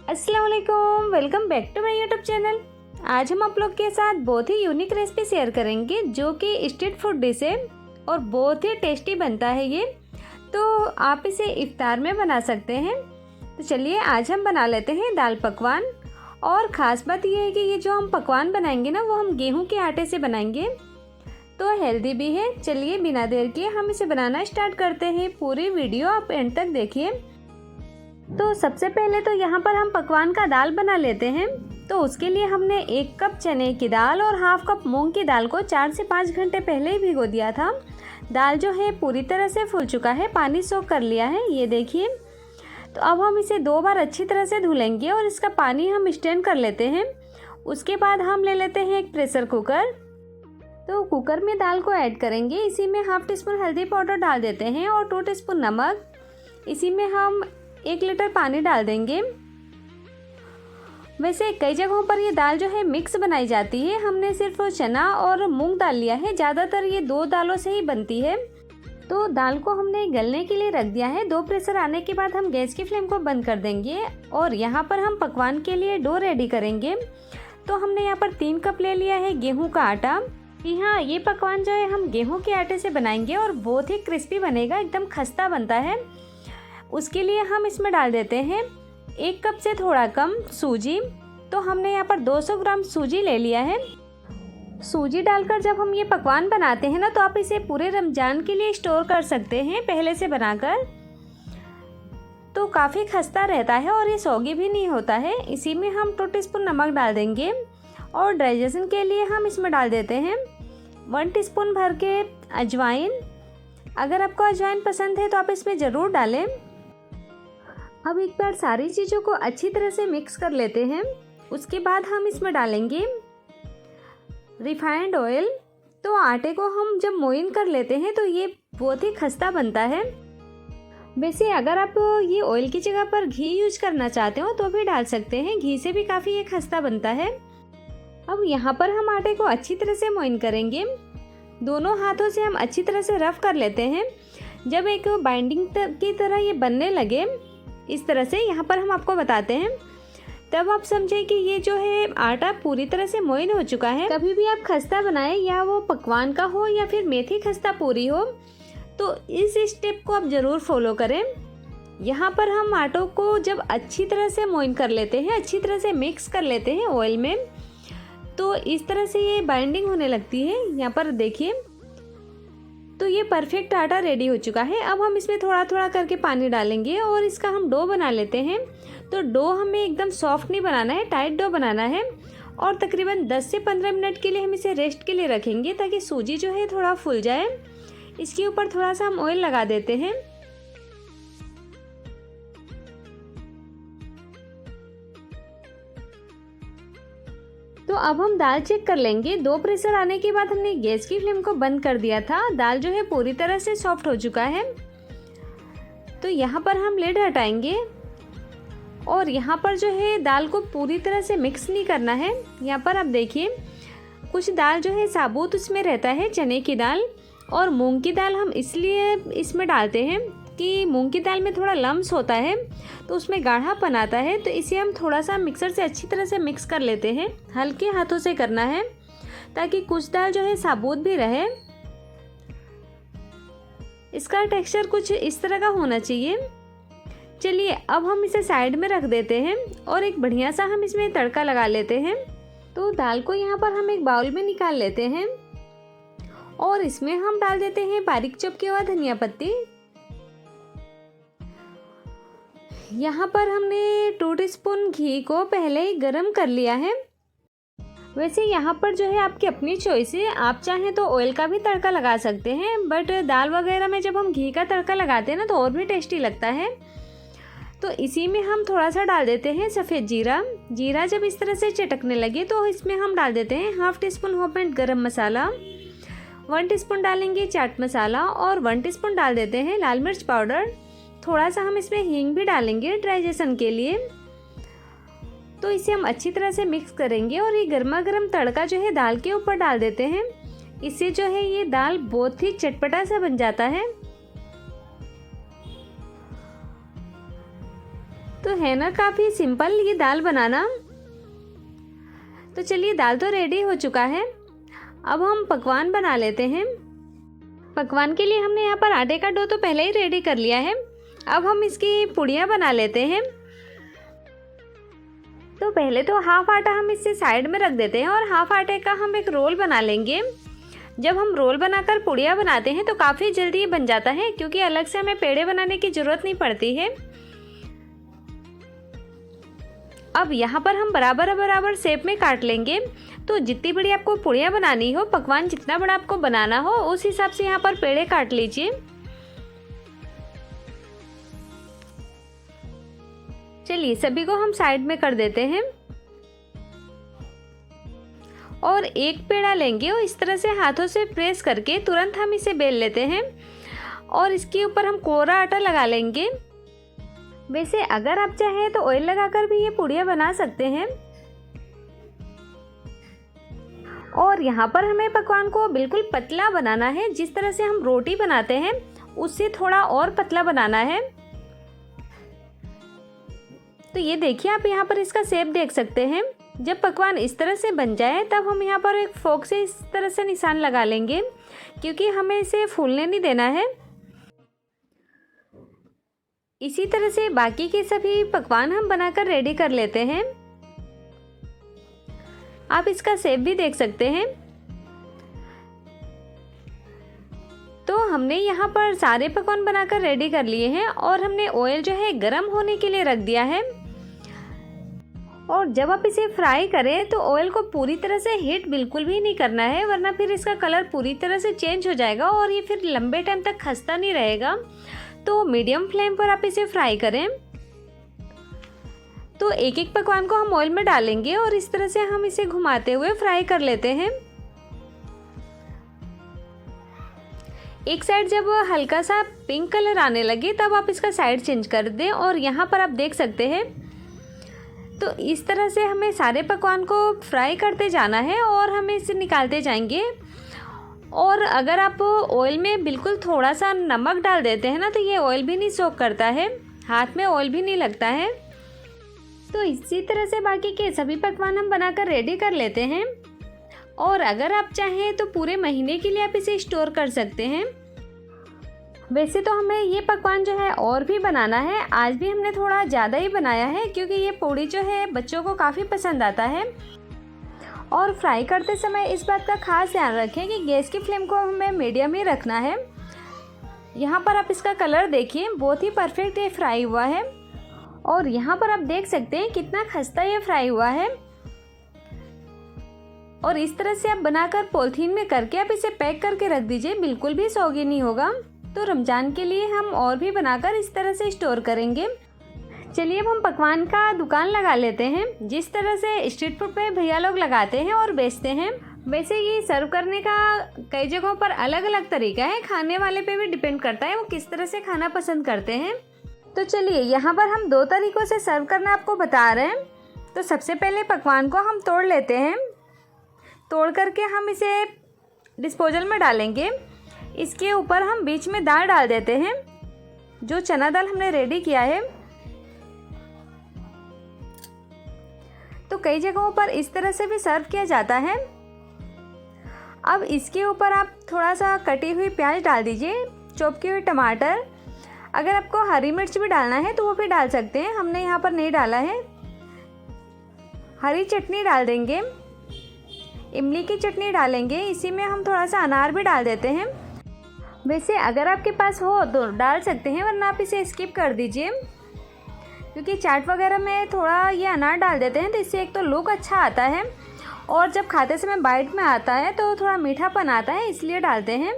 अस्सलाम वालेकुम, welcome back to my YouTube channel. आज हम आप लोग के साथ बहुत ही यूनिक रेसिपी शेयर करेंगे जो कि स्ट्रीट फूड डिश है और बहुत ही टेस्टी बनता है ये। तो आप इसे इफ्तार में बना सकते हैं। तो चलिए आज हम बना लेते हैं दाल पकवान। और ख़ास बात यह है कि ये जो हम पकवान बनाएंगे ना वो हम गेहूं के आटे से बनाएंगे, तो हेल्दी भी है। चलिए बिना देर किए हम इसे बनाना स्टार्ट करते हैं। पूरी वीडियो आप एंड तक देखिए। तो सबसे पहले तो यहाँ पर हम पकवान का दाल बना लेते हैं। तो उसके लिए हमने 1 कप चने की दाल और हाफ कप मूंग की दाल को 4 से 5 घंटे पहले ही भिगो दिया था। दाल जो है पूरी तरह से फूल चुका है, पानी सोख कर लिया है, ये देखिए। तो अब हम इसे 2 बार अच्छी तरह से धुलेंगे और इसका पानी हम स्ट्रेन कर लेते हैं। उसके बाद हम ले लेते हैं एक प्रेशर कुकर। तो कुकर में दाल को ऐड करेंगे। इसी में हाफ टी स्पून हल्दी पाउडर डाल देते हैं और 2 टीस्पून नमक। इसी में हम 1 लीटर पानी डाल देंगे। वैसे कई जगहों पर ये दाल जो है मिक्स बनाई जाती है, हमने सिर्फ चना और मूंग दाल लिया है। ज़्यादातर ये 2 दालों से ही बनती है। तो दाल को हमने गलने के लिए रख दिया है। 2 प्रेशर आने के बाद हम गैस की फ्लेम को बंद कर देंगे और यहाँ पर हम पकवान के लिए डो रेडी करेंगे। तो हमने यहाँ पर 3 कप ले लिया है गेहूँ का आटा। जी हाँ, ये पकवान जो है हम गेहूँ के आटे से बनाएंगे और बहुत ही क्रिस्पी बनेगा, एकदम खस्ता बनता है। उसके लिए हम इसमें डाल देते हैं 1 कप से थोड़ा कम सूजी। तो हमने यहाँ पर 200 ग्राम सूजी ले लिया है। सूजी डालकर जब हम ये पकवान बनाते हैं ना, तो आप इसे पूरे रमज़ान के लिए स्टोर कर सकते हैं पहले से बनाकर। तो काफ़ी खस्ता रहता है और ये सौगी भी नहीं होता है। इसी में हम 2 टीस्पून नमक डाल देंगे और डाइजेशन के लिए हम इसमें डाल देते हैं 1 टीस्पून भर के अजवाइन। अगर आपको अजवाइन पसंद है तो आप इसमें ज़रूर डालें। अब एक बार सारी चीज़ों को अच्छी तरह से मिक्स कर लेते हैं। उसके बाद हम इसमें डालेंगे रिफाइंड ऑयल। तो आटे को हम जब मोइन कर लेते हैं तो ये बहुत ही खस्ता बनता है। वैसे अगर आप ये ऑयल की जगह पर घी यूज करना चाहते हो तो भी डाल सकते हैं, घी से भी काफ़ी ये खस्ता बनता है। अब यहाँ पर हम आटे को अच्छी तरह से मोइन करेंगे। दोनों हाथों से हम अच्छी तरह से रफ कर लेते हैं। जब एक बाइंडिंग की तरह ये बनने लगे, इस तरह से यहाँ पर हम आपको बताते हैं, तब आप समझें कि ये जो है आटा पूरी तरह से मोइन हो चुका है। कभी भी आप खस्ता बनाएं, या वो पकवान का हो या फिर मेथी खस्ता पूरी हो, तो इस स्टेप को आप ज़रूर फॉलो करें। यहाँ पर हम आटों को जब अच्छी तरह से मोइन कर लेते हैं, अच्छी तरह से मिक्स कर लेते हैं ऑयल में, तो इस तरह से ये बाइंडिंग होने लगती है। यहाँ पर देखिए, तो ये परफेक्ट आटा रेडी हो चुका है। अब हम इसमें थोड़ा थोड़ा करके पानी डालेंगे और इसका हम डो बना लेते हैं। तो डो हमें एकदम सॉफ्ट नहीं बनाना है, टाइट डो बनाना है। और तकरीबन 10 से 15 मिनट के लिए हम इसे रेस्ट के लिए रखेंगे ताकि सूजी जो है थोड़ा फूल जाए। इसके ऊपर थोड़ा सा हम ऑयल लगा देते हैं। तो अब हम दाल चेक कर लेंगे। 2 प्रेशर आने के बाद हमने गैस की फ्लेम को बंद कर दिया था। दाल जो है पूरी तरह से सॉफ्ट हो चुका है। तो यहाँ पर हम लिड हटाएंगे और यहाँ पर जो है दाल को पूरी तरह से मिक्स नहीं करना है। यहाँ पर आप देखिए, कुछ दाल जो है साबुत उसमें रहता है, चने की दाल और मूंग की दाल हम इसलिए इसमें डालते हैं कि मूंग की दाल में थोड़ा लम्स होता है तो उसमें गाढ़ापन आता है। तो इसे हम थोड़ा सा मिक्सर से अच्छी तरह से मिक्स कर लेते हैं। हल्के हाथों से करना है ताकि कुछ दाल जो है साबुत भी रहे। इसका टेक्सचर कुछ इस तरह का होना चाहिए। चलिए अब हम इसे साइड में रख देते हैं और एक बढ़िया सा हम इसमें तड़का लगा लेते हैं। तो दाल को यहाँ पर हम एक बाउल में निकाल लेते हैं और इसमें हम डाल देते हैं बारीक चॉप किया हुआ धनिया पत्ती। यहाँ पर हमने 2 टीस्पून घी को पहले ही गरम कर लिया है। वैसे यहाँ पर जो है आपकी अपनी चॉइस है, आप चाहें तो ऑयल का भी तड़का लगा सकते हैं, बट दाल वगैरह में जब हम घी का तड़का लगाते हैं ना तो और भी टेस्टी लगता है। तो इसी में हम थोड़ा सा डाल देते हैं सफ़ेद जीरा। जीरा जब इस तरह से चटकने लगे तो इसमें हम डाल देते हैं हाफ टी स्पून होममेड गरम मसाला, 1 टीस्पून डालेंगे चाट मसाला और 1 टीस्पून डाल देते हैं लाल मिर्च पाउडर। थोड़ा सा हम इसमें हींग भी डालेंगे डाइजेशन के लिए। तो इसे हम अच्छी तरह से मिक्स करेंगे और ये गर्मा गर्म तड़का जो है दाल के ऊपर डाल देते हैं। इससे जो है ये दाल बहुत ही चटपटा सा बन जाता है। तो है ना काफ़ी सिंपल ये दाल बनाना। तो चलिए दाल तो रेडी हो चुका है। अब हम पकवान बना लेते हैं। पकवान के लिए हमने यहाँ पर आटे का डो तो पहले ही रेडी कर लिया है। अब हम इसकी पुड़ियाँ बना लेते हैं। तो पहले तो हाफ आटा हम इससे साइड में रख देते हैं और हाफ आटे का हम एक रोल बना लेंगे। जब हम रोल बनाकर पुड़िया बनाते हैं तो काफ़ी जल्दी ये बन जाता है, क्योंकि अलग से हमें पेड़े बनाने की ज़रूरत नहीं पड़ती है। अब यहाँ पर हम बराबर बराबर शेप में काट लेंगे। तो जितनी बड़ी आपको पुड़िया बनानी हो, पकवान जितना बड़ा आपको बनाना हो, उस हिसाब से यहाँ पर पेड़े काट लीजिए। चलिए सभी को हम साइड में कर देते हैं और एक पेड़ा लेंगे और इस तरह से हाथों से प्रेस करके तुरंत हम इसे बेल लेते हैं और इसके ऊपर हम कोरा आटा लगा लेंगे। वैसे अगर आप चाहें तो ऑयल लगाकर भी ये पुड़िया बना सकते हैं। और यहाँ पर हमें पकवान को बिल्कुल पतला बनाना है। जिस तरह से हम रोटी बनाते हैं उससे थोड़ा और पतला बनाना है। तो ये देखिए, आप यहाँ पर इसका शेप देख सकते हैं। जब पकवान इस तरह से बन जाए तब हम यहाँ पर एक फोक से इस तरह से निशान लगा लेंगे, क्योंकि हमें इसे फूलने नहीं देना है। इसी तरह से बाकी के सभी पकवान हम बनाकर रेडी कर लेते हैं। आप इसका शेप भी देख सकते हैं। तो हमने यहाँ पर सारे पकवान बनाकर रेडी कर लिए हैं और हमने ऑयल जो है गरम होने के लिए रख दिया है। और जब आप इसे फ्राई करें तो ऑयल को पूरी तरह से हीट बिल्कुल भी नहीं करना है, वरना फिर इसका कलर पूरी तरह से चेंज हो जाएगा और ये फिर लंबे टाइम तक खस्ता नहीं रहेगा। तो मीडियम फ्लेम पर आप इसे फ्राई करें। तो एक एक पकवान को हम ऑयल में डालेंगे और इस तरह से हम इसे घुमाते हुए फ्राई कर लेते हैं। एक साइड जब हल्का सा पिंक कलर आने लगे तब आप इसका साइड चेंज कर दें। और यहाँ पर आप देख सकते हैं, तो इस तरह से हमें सारे पकवान को फ्राई करते जाना है और हमें इसे निकालते जाएंगे। और अगर आप ऑयल में बिल्कुल थोड़ा सा नमक डाल देते हैं ना, तो ये ऑयल भी नहीं सोक करता है, हाथ में ऑयल भी नहीं लगता है। तो इसी तरह से बाकी के सभी पकवान हम बनाकर रेडी कर लेते हैं। और अगर आप चाहें तो पूरे महीने के लिए आप इसे स्टोर कर सकते हैं। वैसे तो हमें ये पकवान जो है और भी बनाना है। आज भी हमने थोड़ा ज़्यादा ही बनाया है, क्योंकि ये पूड़ी जो है बच्चों को काफ़ी पसंद आता है। और फ्राई करते समय इस बात का खास ध्यान रखें कि गैस की फ्लेम को हमें मीडियम ही रखना है। यहाँ पर आप इसका कलर देखिए, बहुत ही परफेक्ट ये फ्राई हुआ है। और यहाँ पर आप देख सकते हैं कितना खस्ता ये फ्राई हुआ है। और इस तरह से आप बनाकर पॉलीथीन में करके आप इसे पैक करके रख दीजिए, बिल्कुल भी सौगी नहीं होगा। तो रमज़ान के लिए हम और भी बनाकर इस तरह से स्टोर करेंगे। चलिए अब हम पकवान का दुकान लगा लेते हैं, जिस तरह से स्ट्रीट फूड पे भैया लोग लगाते हैं और बेचते हैं। वैसे ये सर्व करने का कई जगहों पर अलग अलग तरीका है, खाने वाले पे भी डिपेंड करता है वो किस तरह से खाना पसंद करते हैं। तो चलिए यहाँ पर हम 2 तरीक़ों से सर्व करना आपको बता रहे हैं। तो सबसे पहले पकवान को हम तोड़ लेते हैं। तोड़ करके हम इसे डिस्पोजल में डालेंगे। इसके ऊपर हम बीच में दाल डाल देते हैं, जो चना दाल हमने रेडी किया है। तो कई जगहों पर इस तरह से भी सर्व किया जाता है। अब इसके ऊपर आप थोड़ा सा कटी हुई प्याज डाल दीजिए, चॉप किए हुए टमाटर। अगर आपको हरी मिर्च भी डालना है तो वो भी डाल सकते हैं, हमने यहाँ पर नहीं डाला है। हरी चटनी डाल देंगे, इमली की चटनी डालेंगे, इसी में हम थोड़ा सा अनार भी डाल देते हैं। वैसे अगर आपके पास हो तो डाल सकते हैं, वरना आप इसे स्किप कर दीजिए, क्योंकि चाट वगैरह में थोड़ा ये अनार डाल देते हैं तो इससे एक तो लुक अच्छा आता है और जब खाते समय बाइट में आता है तो थोड़ा मीठापन आता है, इसलिए डालते हैं।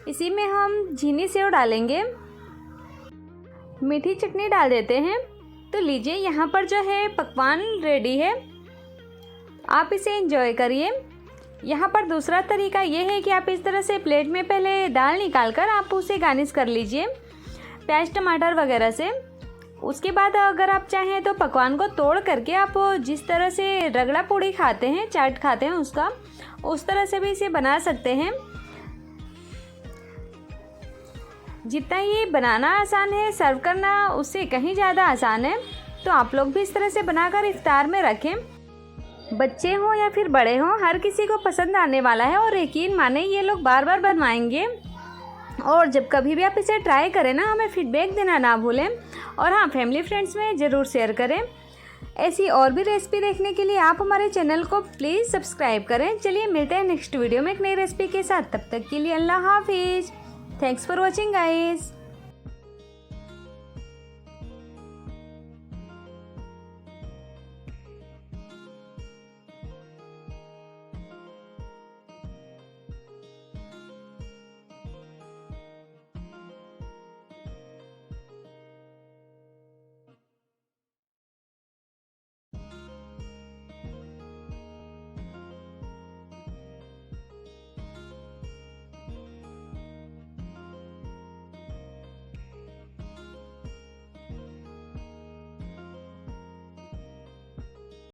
इसी में हम झीनी सेव डालेंगे, मीठी चटनी डाल देते हैं। तो लीजिए यहाँ पर जो है पकवान रेडी है, आप इसे एंजॉय करिए। यहाँ पर दूसरा तरीका ये है कि आप इस तरह से प्लेट में पहले दाल निकालकर आप उसे गार्निश कर लीजिए प्याज टमाटर वगैरह से। उसके बाद अगर आप चाहें तो पकवान को तोड़ करके आप जिस तरह से रगड़ा पूड़ी खाते हैं, चाट खाते हैं उसका, उस तरह से भी इसे बना सकते हैं। जितना ये बनाना आसान है, सर्व करना उससे कहीं ज़्यादा आसान है। तो आप लोग भी इस तरह से बनाकर इफ्तार में रखें। बच्चे हों या फिर बड़े हों, हर किसी को पसंद आने वाला है और यकीन माने ये लोग बार बार बनवाएंगे। और जब कभी भी आप इसे ट्राई करें ना, हमें फीडबैक देना ना भूलें। और हाँ, फैमिली फ्रेंड्स में ज़रूर शेयर करें। ऐसी और भी रेसिपी देखने के लिए आप हमारे चैनल को प्लीज़ सब्सक्राइब करें। चलिए मिलते हैं नेक्स्ट वीडियो में एक नई रेसिपी के साथ। तब तक के लिए अल्लाह हाफिज़। Thanks for watching guys.